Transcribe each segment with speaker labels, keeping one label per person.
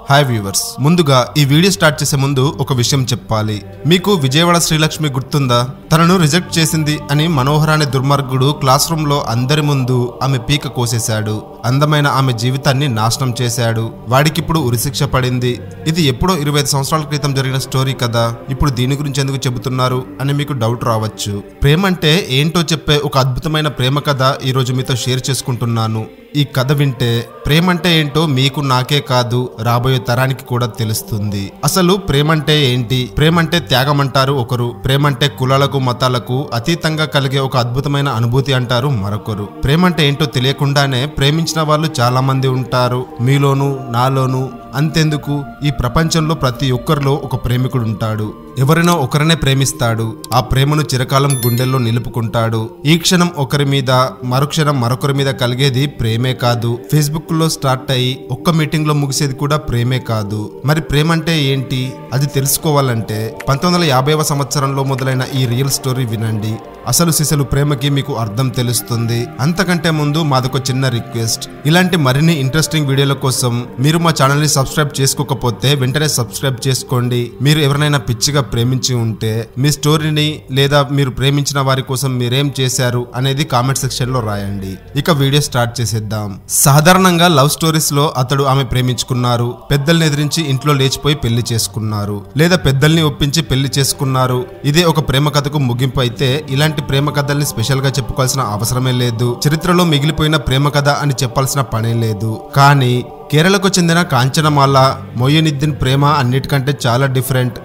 Speaker 1: Hi viewers, ముందుగా ఈ video start చేసే ముందు ఒక విషయం చెప్పాలి. మీకు విజయవాడ శ్రీలక్ష్మి గుర్తుందా? తనను రిజెక్ట్ చేసింది అని మనోహర్ అనే దుర్మార్గుడు క్లాస్ రూమ్ లో అందరి ముందు ఆమె పీక కోసేశాడు. అందమైన ఆమె జీవితాన్ని నాశనం చేశాడు. వాడికిప్పుడు ఉరిశిక్ష పడింది. ఇది ఎప్పుడో 25 సంవత్సరాల క్రితం జరిగిన స్టోరీ కదా, ఇప్పుడు దీని గురించి ఎందుకు చెబుతున్నారు అని మీకు డౌట్ రావచ్చు. ప్రేమ అంటే ఏంటో చెప్పే ఒక అద్భుతమైన ప్రేమ కథ ఈ రోజు మీతో షేర్ చేసుకుంటున్నాను. ఈ కథ వింటే ప్రేమంటే ఏంటో మీకు నాకే కాదు రాబోయే తరానికి కూడా తెలుస్తుంది. అసలు ప్రేమంటే ఏంటి? ప్రేమంటే త్యాగం అంటారు ఒకరు, ప్రేమంటే కులాలకు మతాలకు అతీతంగా కలిగే ఒక అద్భుతమైన అనుభూతి అంటారు మరొకరు. ప్రేమంటే ఏంటో తెలియకుండానే ప్రేమించిన వాళ్ళు చాలా మంది ఉంటారు, మీలోను నాలోను. అంతెందుకు, ఈ ప్రపంచంలో ప్రతి ఒక్కరిలో ఒక ప్రేమికుడు ఉంటాడు. ఎవరినో ఒకరినే ప్రేమిస్తాడు. ఆ ప్రేమను చిరకాలం గుండెల్లో నిలుపుకుంటాడు. ఈ క్షణం ఒకరి మీద, మరుక్షణం మరొకరి మీద కలిగేది ప్రేమే కాదు. ఫేస్బుక్ లో స్టార్ట్ అయ్యి ఒక్క మీటింగ్ లో ముగిసేది కూడా ప్రేమే కాదు. మరి ప్రేమ అంటే ఏంటి? అది తెలుసుకోవాలంటే 1950వ సంవత్సరంలో మొదలైన ఈ రియల్ స్టోరీ వినండి. అసలు సిసలు ప్రేమకి మీకు అర్థం తెలుస్తుంది. అంతకంటే ముందు మాదొక చిన్న రిక్వెస్ట్, ఇలాంటి మరిన్ని ఇంట్రెస్టింగ్ వీడియోల కోసం మీరు మా ఛానల్ ని సబ్స్క్రైబ్ చేసుకోకపోతే వెంటనే సబ్స్క్రైబ్ చేసుకోండి. మీరు ఎవరైనా పిచ్చిగా ప్రేమించి ఉంటే మీ స్టోరీని లేదా మీరు ప్రేమించిన వారి కోసం మీరేం చేశారు అనేది కామెంట్ సెక్షన్ లో రాయండి. ఇక వీడియో స్టార్ట్ చేసేద్దాం. సాధారణంగా లవ్ స్టోరీస్ లో అతడు ఆమె ప్రేమించుకున్నారు, పెద్దల్ని ఎదిరించి ఇంట్లో లేచిపోయి పెళ్లి చేసుకున్నారు, లేదా పెద్దల్ని ఒప్పించి పెళ్లి చేసుకున్నారు. ఇదే ఒక ప్రేమ కథకు ముగింపు అయితే ఇలాంటి ప్రేమ కథల్ని స్పెషల్ గా చెప్పుకోవాల్సిన అవసరమే లేదు. చరిత్రలో మిగిలిపోయిన ప్రేమ కథ అని చెప్పాల్సిన పనే లేదు. కానీ కేరళకు చెందిన కాంచనమాల మొయినుద్దీన్ ప్రేమ అన్నిటికంటే చాలా డిఫరెంట్.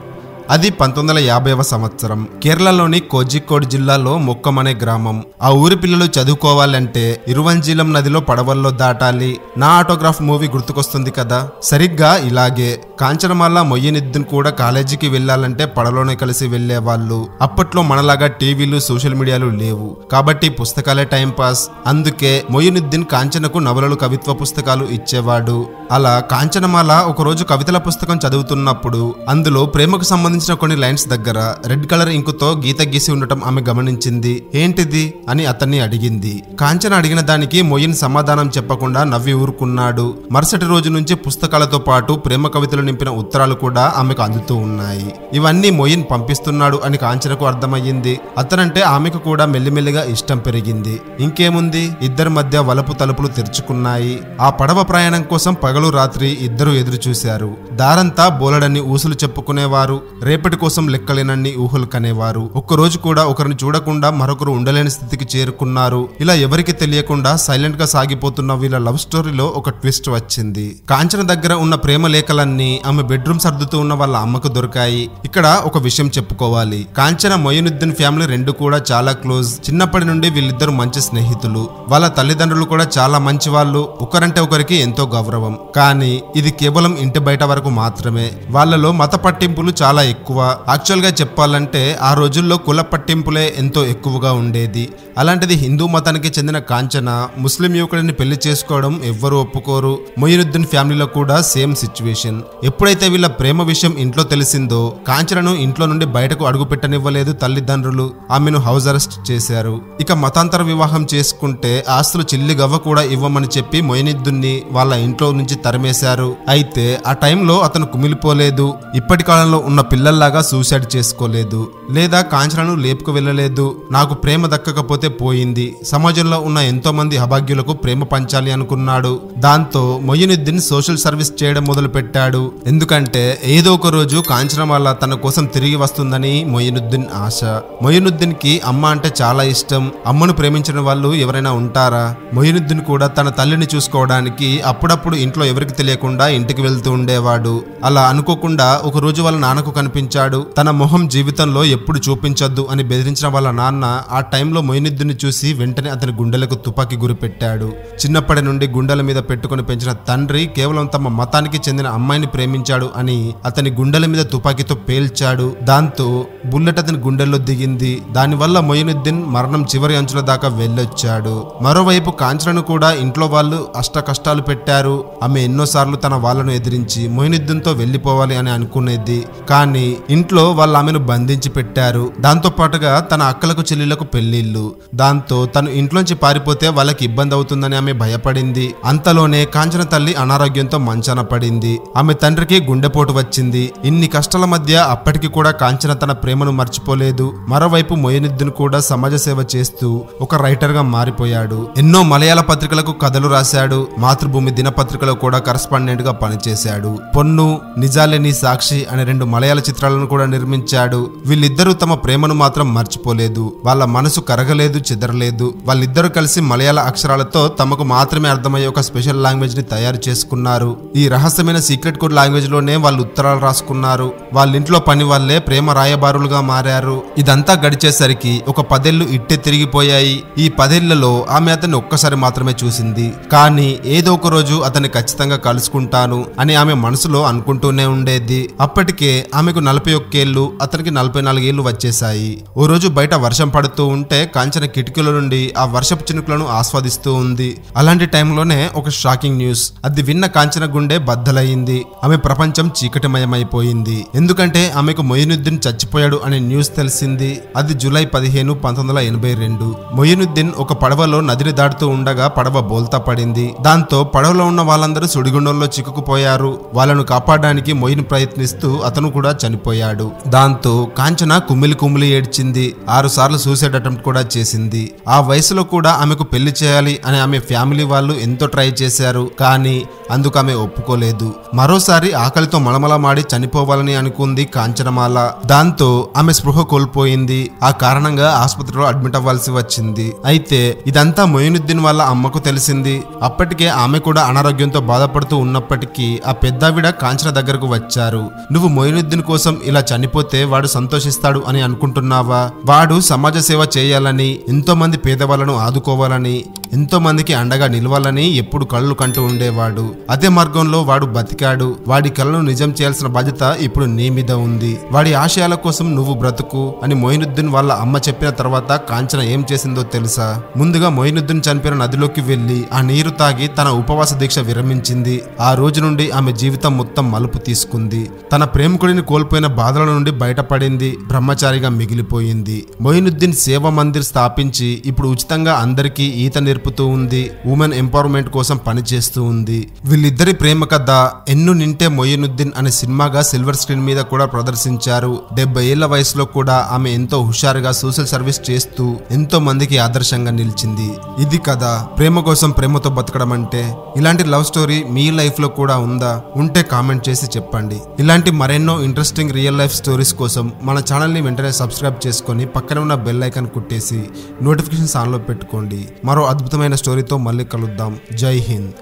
Speaker 1: అది 1950వ సంవత్సరం. కేరళలోని కోజికోడ్ జిల్లాలో మొక్కం అనే గ్రామం. ఆ ఊరి పిల్లలు చదువుకోవాలంటే ఇరువంజీలం నదిలో పడవల్లో దాటాలి. నా ఆటోగ్రాఫ్ మూవీ గుర్తుకొస్తుంది కదా, సరిగ్గా ఇలాగే కాంచనమాల మొయినుద్దీన్ కూడా కాలేజీకి వెళ్లాలంటే పడవలోనే కలిసి వెళ్లేవాళ్ళు. అప్పట్లో మనలాగా టీవీలు సోషల్ మీడియాలు లేవు కాబట్టి పుస్తకాలే టైం పాస్. అందుకే మొయినుద్దీన్ కాంచనకు నవలలు, కవిత్వ పుస్తకాలు ఇచ్చేవాడు. అలా కాంచనమాల ఒకరోజు కవితల పుస్తకం చదువుతున్నప్పుడు అందులో ప్రేమకు సంబంధించిన కొన్ని లైన్స్ దగ్గర రెడ్ కలర్ ఇంకుతో గీత గీసి ఉండటం ఆమె గమనించింది. ఏంటిది అని అతన్ని అడిగింది. కాంచన అడిగిన దానికి మొయిన్ సమాధానం చెప్పకుండా నవ్వి ఊరుకున్నాడు. మరుసటి రోజు నుంచి పుస్తకాలతో పాటు ప్రేమ కవితలు నింపిన ఉత్తరాలు కూడా ఆమెకు అందుతూ ఉన్నాయి. ఇవన్నీ మొయిన్ పంపిస్తున్నాడు అని కాంచనకు అర్థమయ్యింది. అతనంటే ఆమెకు కూడా మెల్లిమెల్లిగా ఇష్టం పెరిగింది. ఇంకేముంది, ఇద్దరి మధ్య వలపు తలుపులు తెరుచుకున్నాయి. ఆ పడవ ప్రయాణం కోసం పగలు రాత్రి ఇద్దరు ఎదురు చూశారు. దారంతా బోలెడన్ని ఊసులు చెప్పుకునేవారు, రేపటి కోసం లెక్కలేనన్ని ఊహలు కనేవారు. ఒక్కరోజు కూడా ఒకరిని చూడకుండా మరొకరు ఉండలేని స్థితికి చేరుకున్నారు. ఇలా ఎవరికి తెలియకుండా సైలెంట్ గా సాగిపోతున్న వీళ్ళ లవ్ స్టోరీలో ఒక ట్విస్ట్ వచ్చింది. కాంచన దగ్గర ఉన్న ప్రేమ లేఖలన్నీ ఆమె బెడ్రూమ్ సర్దుతూ ఉన్న వాళ్ళ అమ్మకు దొరికాయి. ఇక్కడ ఒక విషయం చెప్పుకోవాలి, కాంచన మొయినుద్దీన్ ఫ్యామిలీ రెండు కూడా చాలా క్లోజ్. చిన్నప్పటి నుండి వీళ్ళిద్దరు మంచి స్నేహితులు. వాళ్ళ తల్లిదండ్రులు కూడా చాలా మంచి వాళ్ళు. ఒకరంటే ఒకరికి ఎంతో గౌరవం. కానీ ఇది కేవలం ఇంటి బయట వరకు మాత్రమే. వాళ్ళలో మత పట్టింపులు చాలా ఎక్కువ. యాక్చువల్ గా చెప్పాలంటే ఆ రోజుల్లో కుల పట్టింపులే ఎంతో ఎక్కువగా ఉండేది. అలాంటిది హిందూ మతానికి చెందిన కాంచన ముస్లిం యువకుడిని పెళ్లి చేసుకోవడం ఎవ్వరూ ఒప్పుకోరు. మొయినుద్దీన్ ఫ్యామిలీలో కూడా సేమ్ సిచ్యువేషన్. ఎప్పుడైతే వీళ్ళ ప్రేమ విషయం ఇంట్లో తెలిసిందో కాంచనను ఇంట్లో నుండి బయటకు అడుగు పెట్టనివ్వలేదు తల్లిదండ్రులు. ఆమెను హౌస్ అరెస్ట్ చేశారు. ఇక మతాంతర వివాహం చేసుకుంటే ఆస్తులు చిల్లిగవ్వ కూడా ఇవ్వమని చెప్పి మొయినుద్దీన్ని వాళ్ళ ఇంట్లో నుంచి తరిమేశారు. అయితే ఆ టైంలో అతను కుమిలిపోలేదు. ఇప్పటి కాలంలో ఉన్న పిల్లల్లాగా సూసైడ్ చేసుకోలేదు, లేదా కాంచనను లేపుకు వెళ్ళలేదు. నాకు ప్రేమ దక్కకపోతే పోయింది, సమాజంలో ఉన్న ఎంతో మంది అభాగ్యులకు ప్రేమ పంచాలి అనుకున్నాడు. దాంతో మొయినుద్దీన్ సోషల్ సర్వీస్ చేయడం మొదలు పెట్టాడు. ఎందుకంటే ఏదో ఒక రోజు కాంచనమాల తన కోసం తిరిగి వస్తుందని మొయినుద్దీన్ ఆశ. మొయినుద్దీన్ కి అమ్మ అంటే చాలా ఇష్టం. అమ్మను ప్రేమించిన వాళ్ళు ఎవరైనా ఉంటారా? మొయినుద్దీన్ కూడా తన తల్లిని చూసుకోవడానికి అప్పుడప్పుడు ఇంట్లో ఎవరికి తెలియకుండా ఇంటికి వెళ్తూ ఉండేవాడు. అలా అనుకోకుండా ఒక రోజు వాళ్ళ నాన్నకు కనిపించాడు. తన మొహం జీవితంలో ఎప్పుడు చూపించొద్దు అని బెదిరించిన వాళ్ళ నాన్న ఆ టైంలో మొయినుద్దీన్ చూసి వెంటనే అతని గుండెలకు తుపాకీ గురి పెట్టాడు. చిన్నప్పటి నుండి గుండెల మీద పెట్టుకుని పెంచిన తండ్రి కేవలం తమ మతానికి చెందిన అమ్మాయిని ప్రేమించాడు అని అతని గుండెల మీద తుపాకీతో పేల్చాడు. దాంతో బుల్లెట్ అతని గుండెల్లో దిగింది. దానివల్ల మొయినుద్దీన్ మరణం చివరి అంచుల దాకా వెళ్ళొచ్చాడు. మరోవైపు కాంచనను కూడా ఇంట్లో వాళ్ళు అష్ట కష్టాలు పెట్టారు. ఆమె ఎన్నోసార్లు తన వాళ్ళను ఎదిరించి మొయినుద్దీన్ తో వెళ్లిపోవాలి అని అనుకునేది. కానీ ఇంట్లో వాళ్ళ ఆమెను బంధించి పెట్టారు. దాంతో పాటుగా తన అక్కలకు చెల్లెళ్లకు పెళ్లిళ్లు. దాంతో తను ఇంట్లోంచి పారిపోతే వాళ్ళకి ఇబ్బంది అవుతుందని ఆమె భయపడింది. అంతలోనే కాంచన తల్లి అనారోగ్యంతో మంచాన పడింది. ఆమె తండ్రికి గుండెపోటు వచ్చింది. ఇన్ని కష్టాల మధ్య అప్పటికి కూడా కాంచన తన ప్రేమను మర్చిపోలేదు. మరోవైపు మొయినుద్దీన్ కూడా సమాజ సేవ చేస్తూ ఒక రైటర్ గా మారిపోయాడు. ఎన్నో మలయాళ పత్రికలకు కథలు రాశాడు. మాతృభూమి దినపత్రికలో కూడా కరస్పాండెంట్ గా పనిచేశాడు. పొన్ను, నిజాలేని సాక్షి అనే 2 మలయాళ చిత్రాలను కూడా నిర్మించాడు. వీళ్ళిద్దరూ తమ ప్రేమను మాత్రం మర్చిపోలేదు. వాళ్ళ మనసు కరగలేదు, చెదరలేదు. వాళ్ళిద్దరూ కలిసి మలయాళ అక్షరాలతో తమకు మాత్రమే అర్థమయ్యే ఒక స్పెషల్ లాంగ్వేజ్ ని తయారు చేసుకున్నారు. ఈ రహస్యమైన సీక్రెట్ కోడ్ లాంగ్వేజ్ లోనే వాళ్ళు ఉత్తరాలు రాసుకున్నారు. వాళ్ళింట్లో పని వాళ్ళే ప్రేమ రాయబారులుగా మారారు. ఇదంతా గడిచేసరికి ఒక 10 ఏళ్లు ఇట్టే తిరిగిపోయాయి. ఈ 10 ఏళ్లలో ఆమె అతన్ని ఒక్కసారి మాత్రమే చూసింది. కానీ ఏదో ఒక రోజు అతన్ని ఖచ్చితంగా కలుసుకుంటాను అని ఆమె మనసులో అనుకుంటూనే ఉండేది. అప్పటికే ఆమెకు 41 ఏళ్లు, అతనికి 44 ఏళ్లు వచ్చేశాయి. ఓ రోజు బయట వర్షం పడుతూ ఉంటే కాంచన కిటికీల నుండి ఆ వర్షపు చినుకులను ఆస్వాదిస్తూ ఉంది. అలాంటి టైంలోనే ఒక షాకింగ్ న్యూస్. అది విన్న కాంచన గుండె బద్దలయ్యింది. ఆమె ప్రపంచం చీకటిమయమైపోయింది. ఎందుకంటే ఆమెకు మొయినుద్దీన్ చచ్చిపోయాడు అనే న్యూస్ తెలిసింది. అది జూలై 15, 1982. మొయినుద్దీన్ ఒక పడవలో నదిని దాటుతూ ఉండగా పడవ బోల్తా పడింది. దాంతో పడవలో ఉన్న వాళ్ళందరూ సుడిగుండంలో చిక్కుకుపోయారు. వాళ్ళను కాపాడడానికి మొయిన్ ప్రయత్నిస్తూ అతను కూడా చనిపోయాడు. దాంతో కాంచన కుమ్మిలి కుమ్మిలి ఏడ్చింది. 6 సార్లు సూసైడ్ అటెంప్ట్ కూడా చేసింది. ఆ వయసులో కూడా ఆమెకు పెళ్లి చేయాలి అని ఆమె ఫ్యామిలీ వాళ్ళు ఎంతో ట్రై చేశారు. కానీ అందుకు ఆమె ఒప్పుకోలేదు. మరోసారి ఆకలితో మలమలమాడి చనిపోవాలని అనుకుంది కాంచనమాల. దాంతో ఆమె స్పృహ కోల్పోయింది. ఆ కారణంగా ఆసుపత్రిలో అడ్మిట్ అవ్వాల్సి వచ్చింది. అయితే ఇదంతా మొయినుద్దీన్ వాళ్ళ అమ్మకు తెలిసింది. అప్పటికే ఆమె కూడా అనారోగ్యంతో బాధపడుతూ ఉన్నప్పటికీ ఆ పెద్దావిడ కాంచన దగ్గరకు వచ్చారు. నువ్వు మొయినుద్దీన్ కోసం ఇలా చనిపోతే వాడు సంతోషిస్తాడు అని అనుకుంటున్నావా? వాడు సమాజ సేవ చేయాలని, ఎంతో మంది పేదవాళ్ళను ఆదుకోవాలని, ఎంతో మందికి అండగా నిలవాలని ఎప్పుడు కళ్ళు కంటూ ఉండేవాడు. అదే మార్గంలో వాడు బతికాడు. వాడి కలను నిజం చేయాల్సిన బాధ్యత ఇప్పుడు నీ మీద ఉంది. వాడి ఆశయాల కోసం నువ్వు బ్రతుకు అని మొయినుద్దీన్ వాళ్ళ అమ్మ చెప్పిన తర్వాత కాంచన ఏం చేసిందో తెలుసా? ముందుగా మొయినుద్దీన్ చనిపోయిన నదిలోకి వెళ్లి ఆ నీరు తాగి తన ఉపవాస దీక్ష విరమించింది. ఆ రోజు నుండి ఆమె జీవితం మొత్తం మలుపు తీసుకుంది. తన ప్రేమికుడిని కోల్పోయిన బాధల నుండి బయటపడింది. బ్రహ్మచారిగా మిగిలిపోయింది. మొయినుద్దీన్ సేవా మందిర్ స్థాపించి ఇప్పుడు ఉచితంగా అందరికీ ఈత నేర్పుతూ ఉంది. ఉమెన్ ఎంపవర్మెంట్ కోసం పనిచేస్తూ ఉంది. వీళ్ళిద్దరి ప్రేమ కథ ఎన్ను నింటే మొయినుద్దీన్ అనే సినిమాగా సిల్వర్ స్క్రీన్ మీద కూడా ప్రదర్శించారు. 70 ఏళ్ల వయసులో కూడా ఆమె ఎంతో హుషారుగా సోషల్ సర్వీస్ చేస్తూ ఎంతో మందికి ఆదర్శంగా నిలిచింది. ఇది కదా ప్రేమ కోసం ప్రేమతో బతకడం అంటే. ఇలాంటి లవ్ స్టోరీ మీ లైఫ్ లో కూడా ఉందా? ఉంటే కామెంట్ చేసి చెప్పండి. ఇలాంటి మరెన్నో ఇంట్రెస్టింగ్ రియల్ లైఫ్ స్టోరీస్ కోసం మన ఛానల్ ని వెంటనే సబ్స్క్రైబ్ చేసుకొని పక్కన ఉన్న బెల్ ఐకాన్ కుట్టేసి నోటిఫికేషన్స్ ఆన్ లో పెట్టుకోండి. మరో అద్భుతమైన స్టోరీతో మళ్ళీ కలుద్దాం. జై హింద్.